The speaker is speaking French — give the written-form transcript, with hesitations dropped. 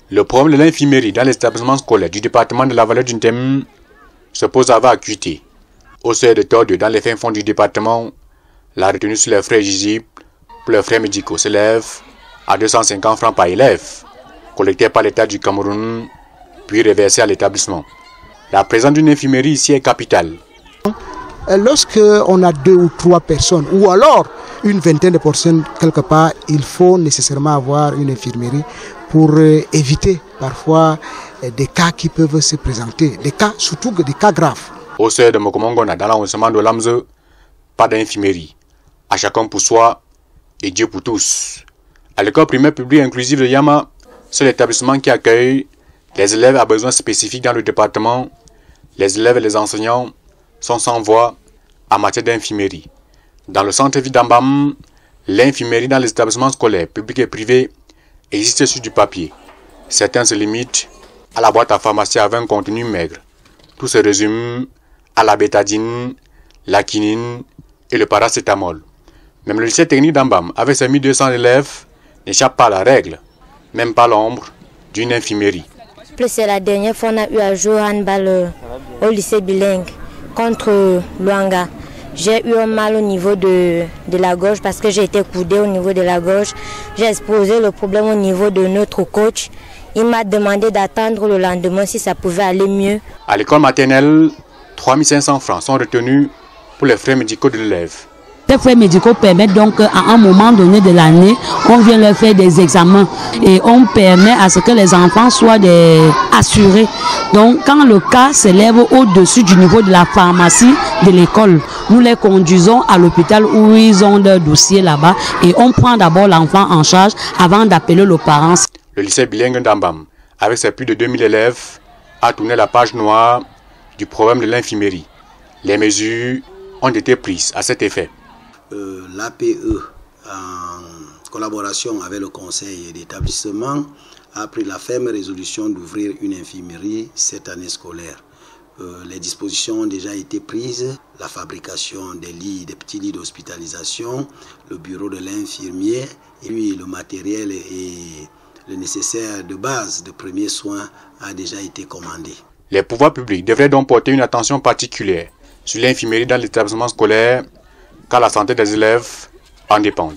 Le problème de l'infirmerie dans les établissements scolaires du département de la Vallée du Nthème se pose avec acuité. Au seuil de Tordou, dans les fins fonds du département, la retenue sur les frais éligibles pour les frais médicaux s'élève à 250 francs par élève, collectés par l'État du Cameroun, puis reversés à l'établissement. La présence d'une infirmerie ici est capitale. Lorsque on a 2 ou 3 personnes, ou alors une vingtaine de personnes quelque part, il faut nécessairement avoir une infirmerie pour éviter parfois des cas qui peuvent se présenter, des cas, surtout des cas graves. Au seuil de Mokomongona, dans l'arrondissement de Lamze, pas d'infirmerie. À chacun pour soi et Dieu pour tous. À l'école primaire publique inclusive de Yama, c'est l'établissement qui accueille les élèves à besoins spécifiques dans le département. Les élèves et les enseignants sont sans voix en matière d'infirmerie. Dans le centre-ville d'Ambam, l'infirmerie dans les établissements scolaires, publics et privés, existe sur du papier. Certains se limitent à la boîte à pharmacie avec un contenu maigre. Tout se résume à la bétadine, la quinine et le paracétamol. Même le lycée technique d'Ambam, avec ses 1200 élèves, n'échappe pas à la règle, même pas l'ombre d'une infirmerie. C'est la dernière fois qu'on a eu à jouer handball au lycée bilingue contre Luanga. J'ai eu un mal au niveau de la gorge parce que j'ai été coudée au niveau de la gorge. J'ai exposé le problème au niveau de notre coach. Il m'a demandé d'attendre le lendemain si ça pouvait aller mieux. À l'école maternelle, 3500 francs sont retenus pour les frais médicaux de l'élève. Les frais médicaux permettent donc à un moment donné de l'année, on vient leur faire des examens et on permet à ce que les enfants soient assurés. Donc quand le cas s'élève au-dessus du niveau de la pharmacie de l'école, nous les conduisons à l'hôpital où ils ont leur dossier là-bas et on prend d'abord l'enfant en charge avant d'appeler le parent. Le lycée bilingue d'Ambam, avec ses plus de 2000 élèves, a tourné la page noire du problème de l'infirmerie. Les mesures ont été prises à cet effet. L'APE, en collaboration avec le conseil d'établissement, a pris la ferme résolution d'ouvrir une infirmerie cette année scolaire. Les dispositions ont déjà été prises, la fabrication des lits, des petits lits d'hospitalisation, le bureau de l'infirmier, et puis le matériel et le nécessaire de base de premiers soins a déjà été commandé. Les pouvoirs publics devraient donc porter une attention particulière sur l'infirmerie dans l'établissement scolaire, car la santé des élèves en dépend.